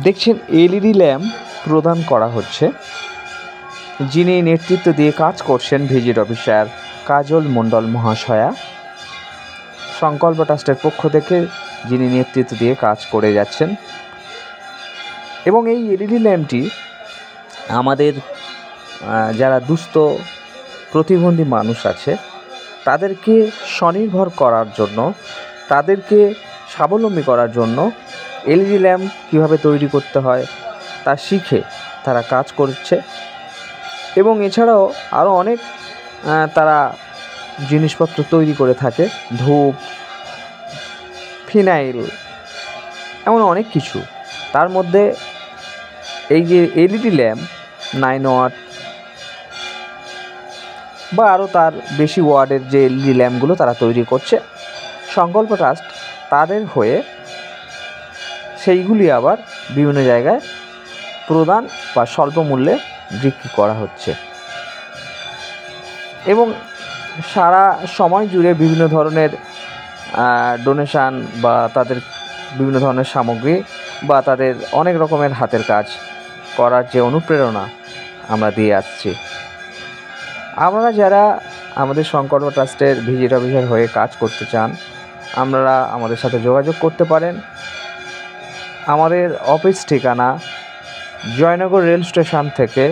দেখছেন LED lamp প্রদান করা হচ্ছে, যিনি নেতৃত্ব দিয়ে কাজ করছেন ভিজিট অফিসার কাজল মণ্ডল মহাশয়া। সংকল্প ট্রাস্টের পক্ষ থেকে যিনি নেতৃত্ব দিয়ে কাজ করে যাচ্ছেন। এবং এই এলইডি ল্যাম্পটি আমাদের যারা দুস্থ প্রতিবন্ধী মানুষ আছে তাদেরকে স্বনির্ভর করার জন্য, তাদেরকে স্বাবলম্বী করার জন্য এলইডি ল্যাম্প কীভাবে তৈরি করতে হয় তা শিখে তারা কাজ করছে। এবং এছাড়াও আরও অনেক তারা জিনিসপত্র তৈরি করে থাকে, ধূপ, ফিনাইল, এমন অনেক কিছু। তার মধ্যে এই যে এলইডি ল্যাম্প 9 ওয়াট বা আরও তার বেশি ওয়াটের যে এলইডি ল্যাম্পগুলো তারা তৈরি করছে, সংকল্প ট্রাস্ট তাদের হয়ে সেইগুলি আবার বিভিন্ন জায়গায় প্রদান বা স্বল্প মূল্যে বিক্রি করা হচ্ছে। এবং সারা সময় জুড়ে বিভিন্ন ধরনের ডোনেশান বা তাদের বিভিন্ন ধরনের সামগ্রী বা তাদের অনেক রকমের হাতের কাজ করার যে অনুপ্রেরণা আমরা দিয়ে আসছি। আপনারা যারা আমাদের সংকল্প ট্রাস্টের ভিজিট অফিসার হয়ে কাজ করতে চান, আপনারা আমাদের সাথে যোগাযোগ করতে পারেন। আমাদের অফিস ঠিকানা জয়নগর রেল স্টেশন থেকে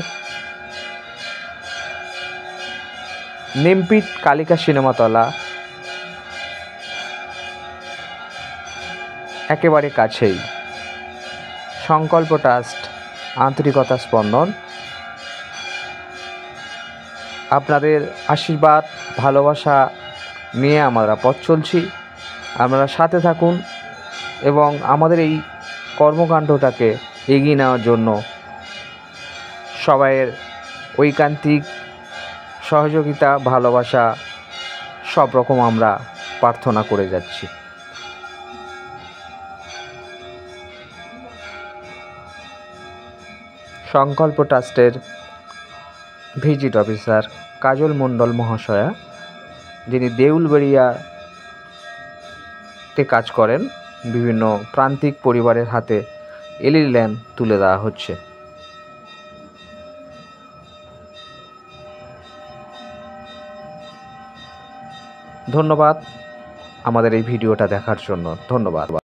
নিমপিট কালিকা সিনেমাতলা একেবারে কাছেই। সংকল্প ট্রাস্ট, আন্তরিকতা স্পন্দন। আপনাদের আশীর্বাদ, ভালোবাসা নিয়ে আমরা পথ চলছি। আপনারা সাথে থাকুন এবং আমাদের এই কর্মকাণ্ডটাকে এগিয়ে নেওয়ার জন্য সবাইয়ের ঐকান্তিক সহযোগিতা, ভালোবাসা সব রকম আমরা প্রার্থনা করে যাচ্ছি। সংকল্প ট্রাস্টের ভিজিট অফিসার কাজল মণ্ডল মহাশয়া, যিনি দেউলবাড়িয়াতে কাজ করেন, বিভিন্ন প্রান্তিক পরিবারের হাতে এলইডি ল্যাম্প তুলে দেওয়া হচ্ছে। ধন্যবাদ আমাদের এই ভিডিওটা দেখার জন্য। ধন্যবাদ।